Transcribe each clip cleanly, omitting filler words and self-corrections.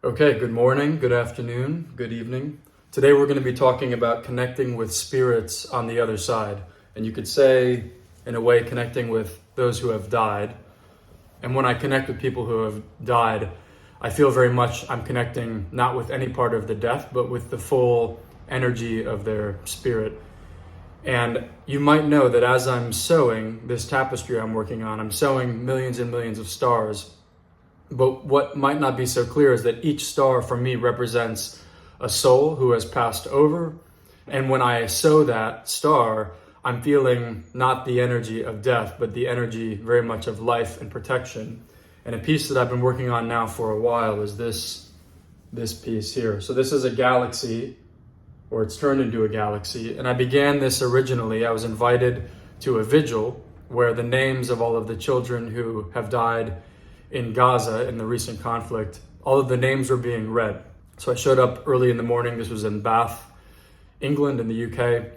Okay, good morning, good afternoon, good evening. Today we're going to be talking about connecting with spirits on the other side. And you could say, in a way, connecting with those who have died. And when I connect with people who have died, I feel very much I'm connecting not with any part of the death, but with the full energy of their spirit. And you might know that as I'm sewing this tapestry I'm working on, I'm sewing millions and millions of stars. But what might not be so clear is that each star for me represents a soul who has passed over. And when I sew that star, I'm feeling not the energy of death, but the energy very much of life and protection. And a piece that I've been working on now for a while is this piece here. So this is a galaxy, or it's turned into a galaxy. And I began this originally, I was invited to a vigil where the names of all of the children who have died in Gaza in the recent conflict, all of the names were being read. So I showed up early in the morning. This was in Bath, England, in the UK.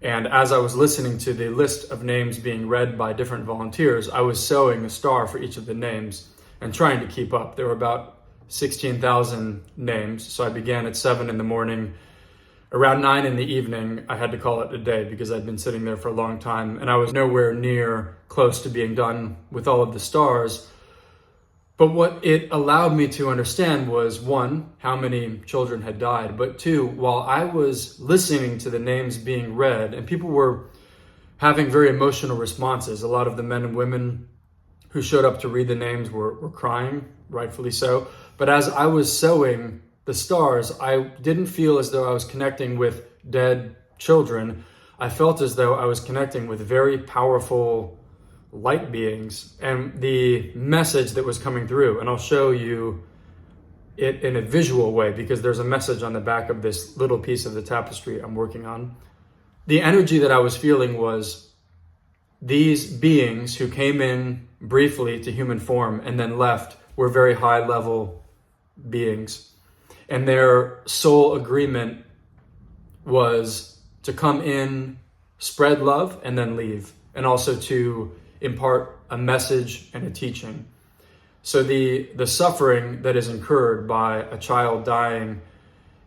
And as I was listening to the list of names being read by different volunteers, I was sewing a star for each of the names and trying to keep up. There were about 16,000 names. So I began at 7 in the morning. Around 9 in the evening, I had to call it a day because I'd been sitting there for a long time and I was nowhere near close to being done with all of the stars. But what it allowed me to understand was, one, how many children had died, but two, while I was listening to the names being read, and people were having very emotional responses, a lot of the men and women who showed up to read the names were crying, rightfully so. But as I was sewing the stars, I didn't feel as though I was connecting with dead children. I felt as though I was connecting with very powerful light beings, and the message that was coming through, and I'll show you it in a visual way because there's a message on the back of this little piece of the tapestry I'm working on. The energy that I was feeling was these beings who came in briefly to human form and then left were very high level beings, and their sole agreement was to come in, spread love, and then leave, and also to impart a message and a teaching. So the suffering that is incurred by a child dying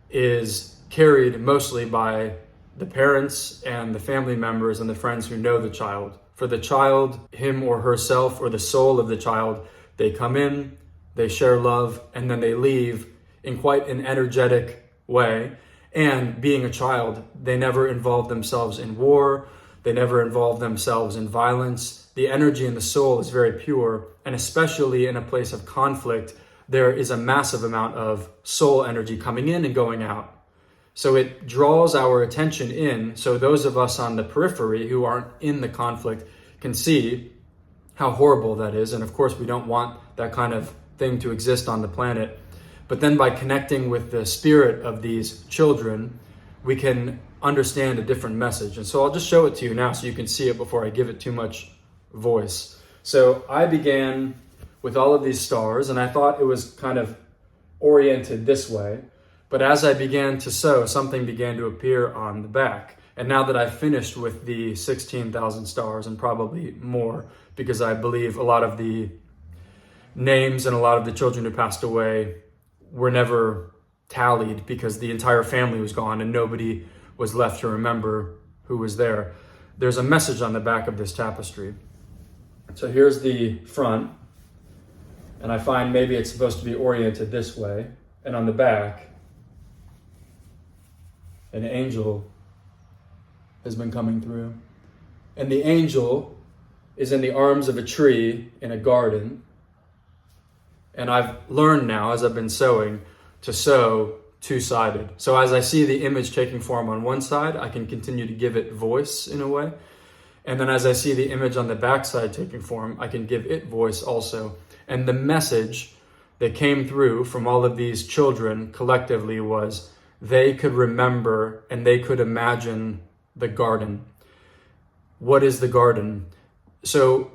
is carried mostly by the parents and the family members and the friends who know the child. For the child, him or herself, or the soul of the child, they come in, they share love, and then they leave in quite an energetic way. And being a child, they never involve themselves in war, they never involve themselves in violence. The energy in the soul is very pure, and especially in a place of conflict, there is a massive amount of soul energy coming in and going out. So it draws our attention in, so those of us on the periphery who aren't in the conflict can see how horrible that is. And of course, we don't want that kind of thing to exist on the planet. But then by connecting with the spirit of these children, we can understand a different message. And so I'll just show it to you now so you can see it before I give it too much voice. So I began with all of these stars and I thought it was kind of oriented this way. But as I began to sew, something began to appear on the back. And now that I've finished with the 16,000 stars and probably more, because I believe a lot of the names and a lot of the children who passed away were never tallied because the entire family was gone and nobody was left to remember who was there. There's a message on the back of this tapestry. So here's the front, and I find maybe it's supposed to be oriented this way, and on the back, an angel has been coming through. And the angel is in the arms of a tree in a garden. And I've learned now, as I've been sewing, to sew two-sided. So as I see the image taking form on one side, I can continue to give it voice in a way. And then as I see the image on the backside taking form, I can give it voice also. And the message that came through from all of these children collectively was they could remember and they could imagine the garden. What is the garden? So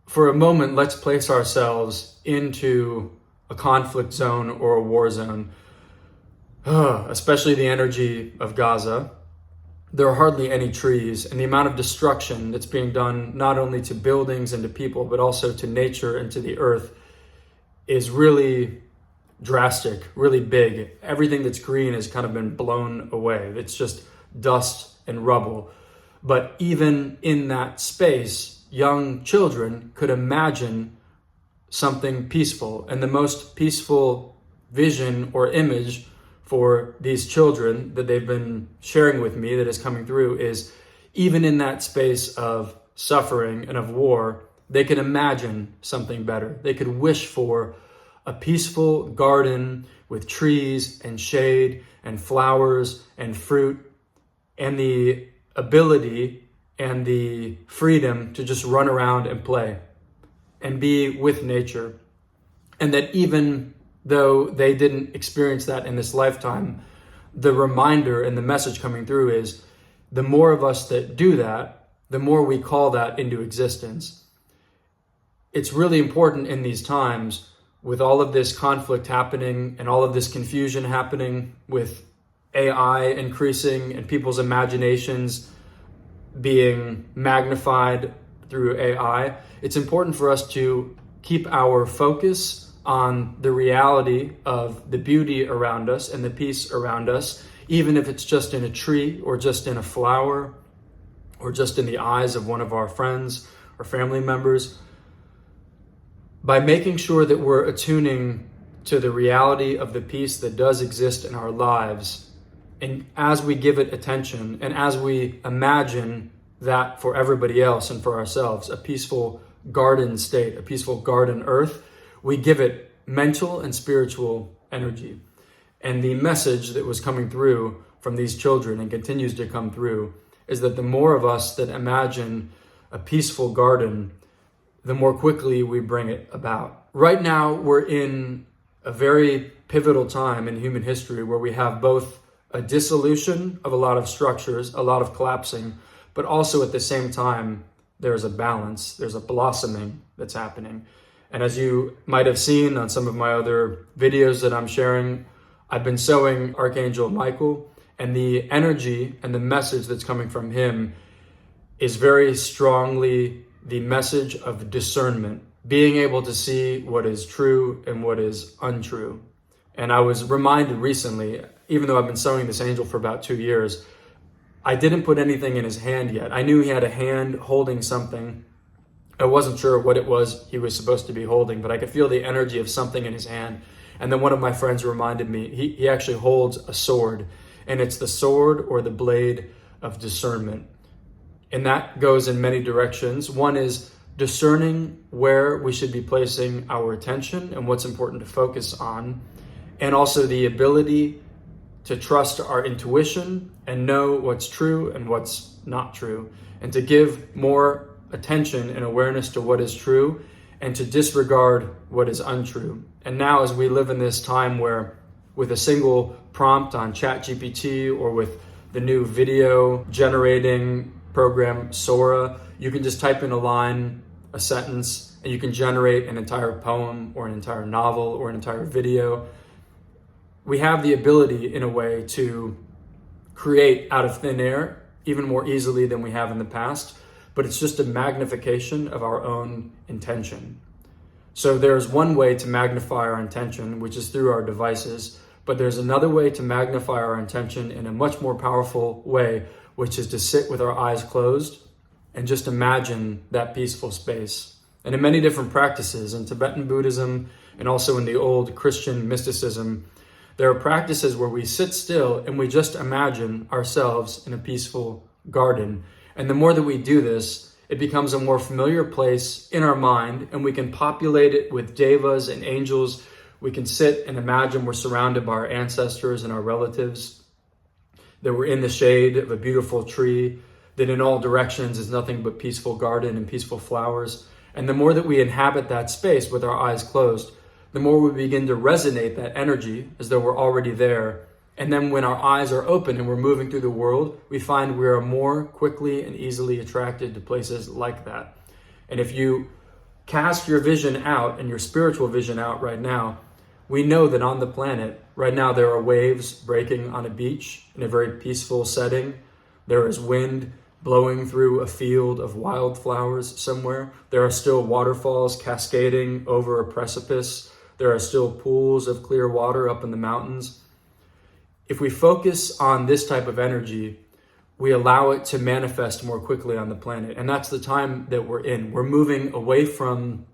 for a moment, let's place ourselves into a conflict zone or a war zone. Especially the energy of Gaza. There are hardly any trees, and the amount of destruction that's being done not only to buildings and to people, but also to nature and to the earth is really drastic, really big. Everything that's green has kind of been blown away. It's just dust and rubble. But even in that space, young children could imagine something peaceful. And the most peaceful vision or image for these children that they've been sharing with me that is coming through is, even in that space of suffering and of war, they could imagine something better. They could wish for a peaceful garden with trees and shade and flowers and fruit and the ability and the freedom to just run around and play and be with nature. And that even though they didn't experience that in this lifetime, the reminder and the message coming through is, the more of us that do that, the more we call that into existence. It's really important in these times, with all of this conflict happening and all of this confusion happening, with AI increasing and people's imaginations being magnified through AI, it's important for us to keep our focus on the reality of the beauty around us and the peace around us, even if it's just in a tree or just in a flower or just in the eyes of one of our friends or family members. By making sure that we're attuning to the reality of the peace that does exist in our lives, and as we give it attention and as we imagine that for everybody else and for ourselves, a peaceful garden state, a peaceful garden earth, we give it mental and spiritual energy. And the message that was coming through from these children and continues to come through is that the more of us that imagine a peaceful garden, the more quickly we bring it about. Right now, we're in a very pivotal time in human history where we have both a dissolution of a lot of structures, a lot of collapsing, but also at the same time, there's a balance, there's a blossoming that's happening. And as you might have seen on some of my other videos that I'm sharing, I've been sowing Archangel Michael, and the energy and the message that's coming from him is very strongly the message of discernment, being able to see what is true and what is untrue. And I was reminded recently, even though I've been sowing this angel for about 2 years, I didn't put anything in his hand yet. I knew he had a hand holding something. I wasn't sure what it was he was supposed to be holding, but I could feel the energy of something in his hand. And then one of my friends reminded me, he actually holds a sword, and it's the sword or the blade of discernment. And that goes in many directions. One is discerning where we should be placing our attention and what's important to focus on, and also the ability to trust our intuition and know what's true and what's not true, and to give more attention and awareness to what is true and to disregard what is untrue. And now, as we live in this time where with a single prompt on ChatGPT or with the new video generating program Sora, you can just type in a line, a sentence, and you can generate an entire poem or an entire novel or an entire video. We have the ability, in a way, to create out of thin air even more easily than we have in the past, but it's just a magnification of our own intention. So there's one way to magnify our intention, which is through our devices, but there's another way to magnify our intention in a much more powerful way, which is to sit with our eyes closed and just imagine that peaceful space. And in many different practices, in Tibetan Buddhism and also in the old Christian mysticism, there are practices where we sit still and we just imagine ourselves in a peaceful garden. And the more that we do this, it becomes a more familiar place in our mind, and we can populate it with devas and angels. We can sit and imagine we're surrounded by our ancestors and our relatives, that we're in the shade of a beautiful tree, that in all directions is nothing but peaceful garden and peaceful flowers. And the more that we inhabit that space with our eyes closed, the more we begin to resonate that energy as though we're already there. And then when our eyes are open and we're moving through the world, we find we are more quickly and easily attracted to places like that. And if you cast your vision out and your spiritual vision out right now, we know that on the planet, right now there are waves breaking on a beach in a very peaceful setting. There is wind blowing through a field of wildflowers somewhere. There are still waterfalls cascading over a precipice. There are still pools of clear water up in the mountains. If we focus on this type of energy, we allow it to manifest more quickly on the planet. And that's the time that we're in. We're moving away from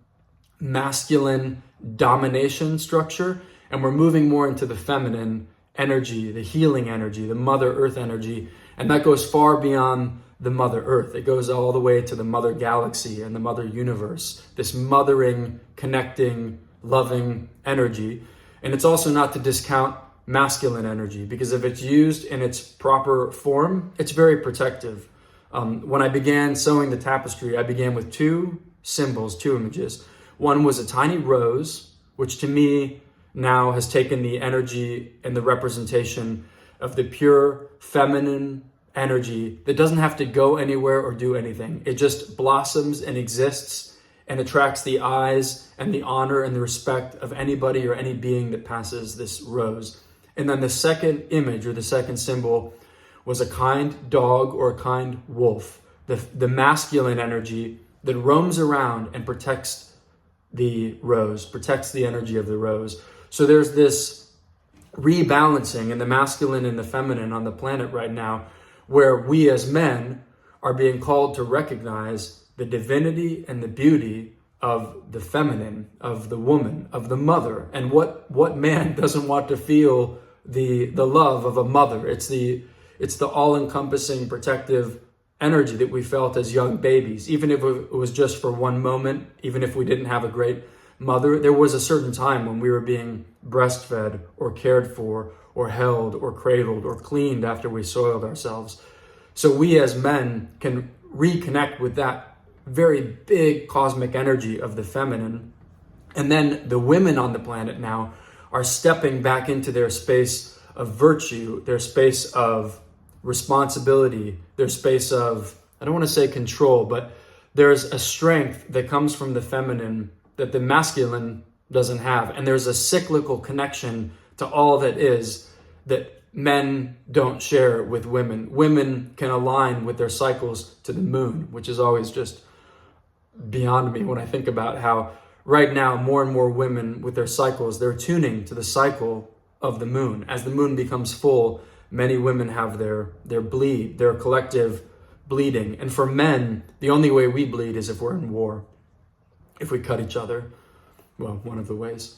masculine domination structure, and we're moving more into the feminine energy, the healing energy, the Mother Earth energy. And that goes far beyond the Mother Earth. It goes all the way to the Mother Galaxy and the Mother Universe, this mothering, connecting, loving energy. And it's also not to discount masculine energy, because if it's used in its proper form, it's very protective. When I began sewing the tapestry, I began with two symbols, two images. One was a tiny rose, which to me now has taken the energy and the representation of the pure feminine energy that doesn't have to go anywhere or do anything. It just blossoms and exists and attracts the eyes and the honor and the respect of anybody or any being that passes this rose. And then the second image, or the second symbol, was a kind dog or a kind wolf, the masculine energy that roams around and protects the rose, protects the energy of the rose. So there's this rebalancing in the masculine and the feminine on the planet right now, where we as men are being called to recognize the divinity and the beauty of the feminine, of the woman, of the mother. And what man doesn't want to feel the love of a mother? It's the all-encompassing protective energy that we felt as young babies. Even if it was just for one moment, even if we didn't have a great mother, there was a certain time when we were being breastfed or cared for or held or cradled or cleaned after we soiled ourselves. So we as men can reconnect with that very big cosmic energy of the feminine. And then the women on the planet now are stepping back into their space of virtue, their space of responsibility, their space of, I don't want to say control, but there's a strength that comes from the feminine that the masculine doesn't have. And there's a cyclical connection to all that is that men don't share with women. Women can align with their cycles to the moon, which is always just beyond me when I think about how right now more and more women with their cycles, they're tuning to the cycle of the moon. As the moon becomes full, many women have their bleed, their collective bleeding. And for men, the only way we bleed is if we're in war, if we cut each other. Well, one of the ways.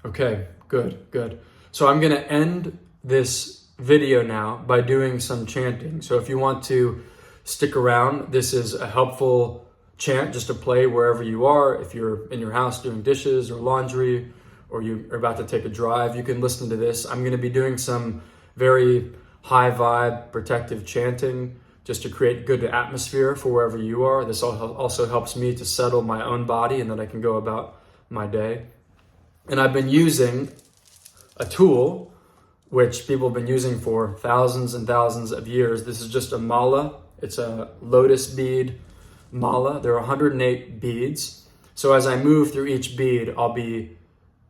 Okay, good. So I'm going to end this video now by doing some chanting. So if you want to stick around, this is a helpful chant just to play wherever you are. If you're in your house doing dishes or laundry, or you are about to take a drive, you can listen to this. I'm going to be doing some very high vibe protective chanting just to create good atmosphere for wherever you are. This also helps me to settle my own body, and then I can go about my day. And I've been using a tool which people have been using for thousands and thousands of years. This is just a mala. It's a lotus bead mala. There are 108 beads. So as I move through each bead, I'll be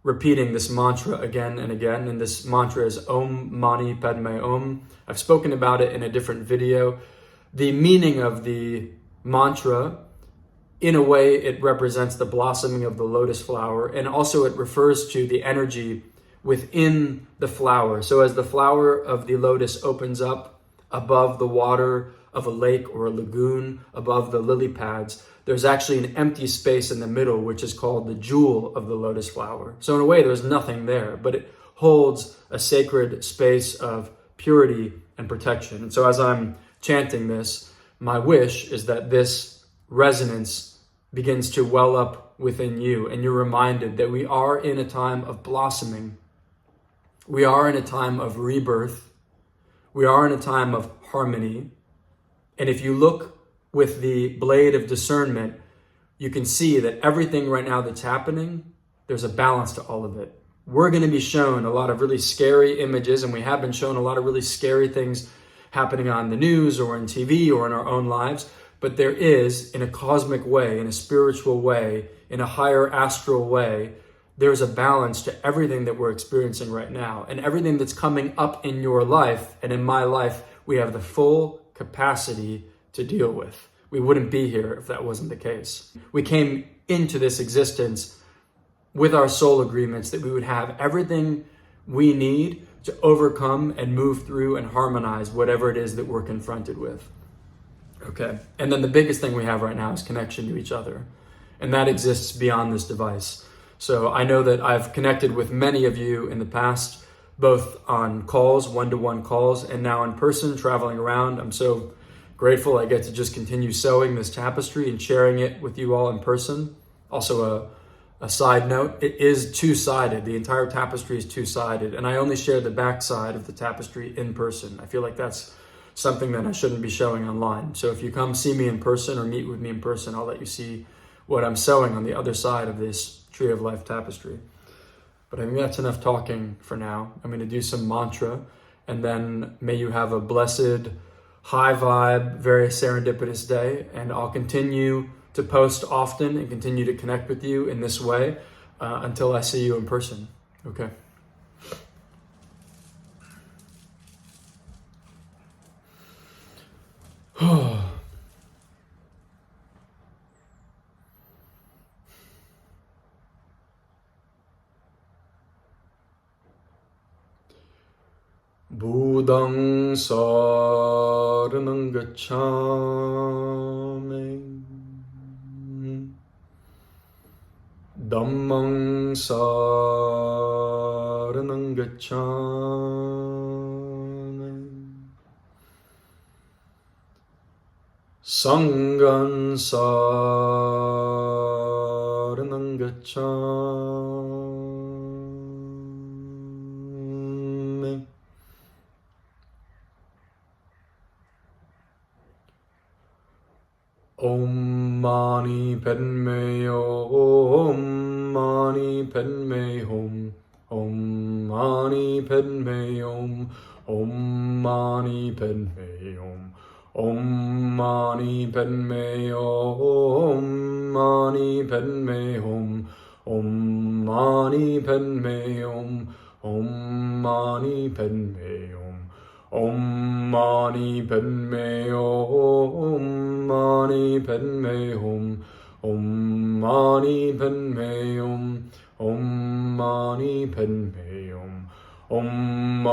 repeating this mantra again and again. And this mantra is Om Mani Padme Om. I've spoken about it in a different video. The meaning of the mantra, in a way, it represents the blossoming of the lotus flower, and also it refers to the energy within the flower. So as the flower of the lotus opens up above the water of a lake or a lagoon, above the lily pads, there's actually an empty space in the middle, which is called the jewel of the lotus flower. So in a way, there's nothing there, but it holds a sacred space of purity and protection. And so as I'm chanting this, my wish is that this resonance begins to well up within you, and you're reminded that we are in a time of blossoming. We are in a time of rebirth. We are in a time of harmony. And if you look with the blade of discernment, you can see that everything right now that's happening, there's a balance to all of it. We're going to be shown a lot of really scary images, and we have been shown a lot of really scary things happening on the news or on TV or in our own lives. But there is, in a cosmic way, in a spiritual way, in a higher astral way, there's a balance to everything that we're experiencing right now. And everything that's coming up in your life and in my life, we have the full capacity to deal with. We wouldn't be here if that wasn't the case. We came into this existence with our soul agreements that we would have everything we need to overcome and move through and harmonize whatever it is that we're confronted with. Okay. And then the biggest thing we have right now is connection to each other. And that exists beyond this device. So I know that I've connected with many of you in the past, both on calls, one-to-one calls, and now in person, traveling around. I'm so grateful I get to just continue sewing this tapestry and sharing it with you all in person. Also a side note, it is two-sided. The entire tapestry is two-sided, and I only share the back side of the tapestry in person. I feel like that's something that I shouldn't be showing online. So if you come see me in person or meet with me in person, I'll let you see what I'm sewing on the other side of this Tree of Life tapestry. But I think that's enough talking for now. I'm going to do some mantra, and then may you have a blessed, high vibe, very serendipitous day, and I'll continue to post often and continue to connect with you in this way until I see you in person. Okay. Budang saranang gacchami Dhammang saranang gacchami Sanghang saranang gacchami Om Mani Padme Om Mani Padme Hum Om Mani Padme Om Om Mani Padme Om Om Mani Padme Om Mani Padme Hum Om Mani Padme Om Om Mani Padme Om Om Mani Padme Om Mani Padme Hum Om Mani Padme Om Om Mani Padme Om Om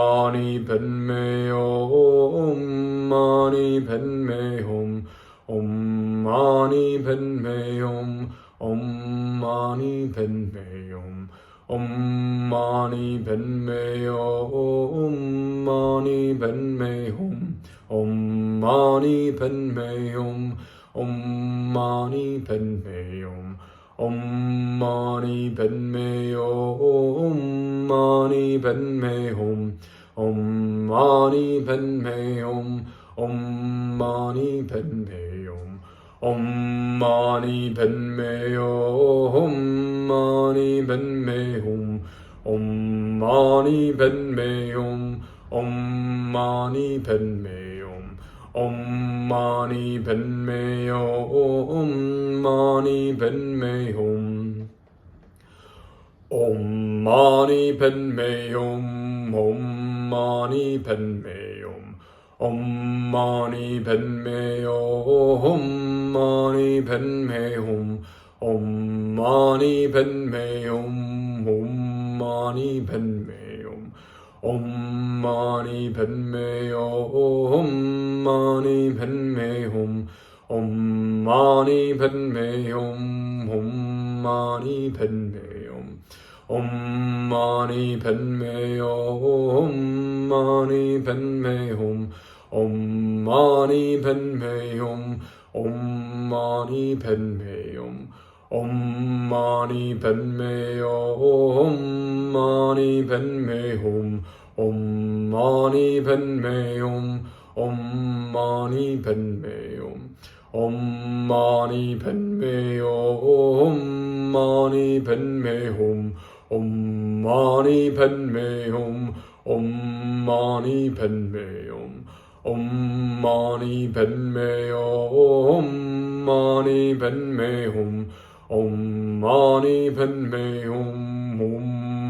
Mani Padme Om Mani Padme Hum Om Mani Padme Om Om Mani Padme Om Om Mani Padme Om Mani Padme Hum Om Mani Padme Om Om Mani Padme Om Om Mani Padme Om Mani Padme Hum Om Mani Padme Om Om Mani Padme Om Om Mani Padme Om Mani Padme Hum Om Mani Padme Om Om Mani Padme Om Om Mani Padme Om Mani Padme Hum Om Mani Padme Om Mani Padme Om Om Mani Padme Om Mani Padme Hum Om Mani Padme Om Mani Padme Om Om Mani Padme Om Mani Padme Hum Om Mani Padme Om Mani Padme Om Om Mani Padme Om Mani Padme Hum Om Mani Padme Om Mani Padme Om Om Mani Padme Om Mani Padme Hum Om Mani Padme Om Mani Padme Om Om Mani Padme Om Mani Padme Hum Om Mani Padme Om Mani Padme Om Om Mani Padme Om Mani Padme Hum Om Mani Padme Hum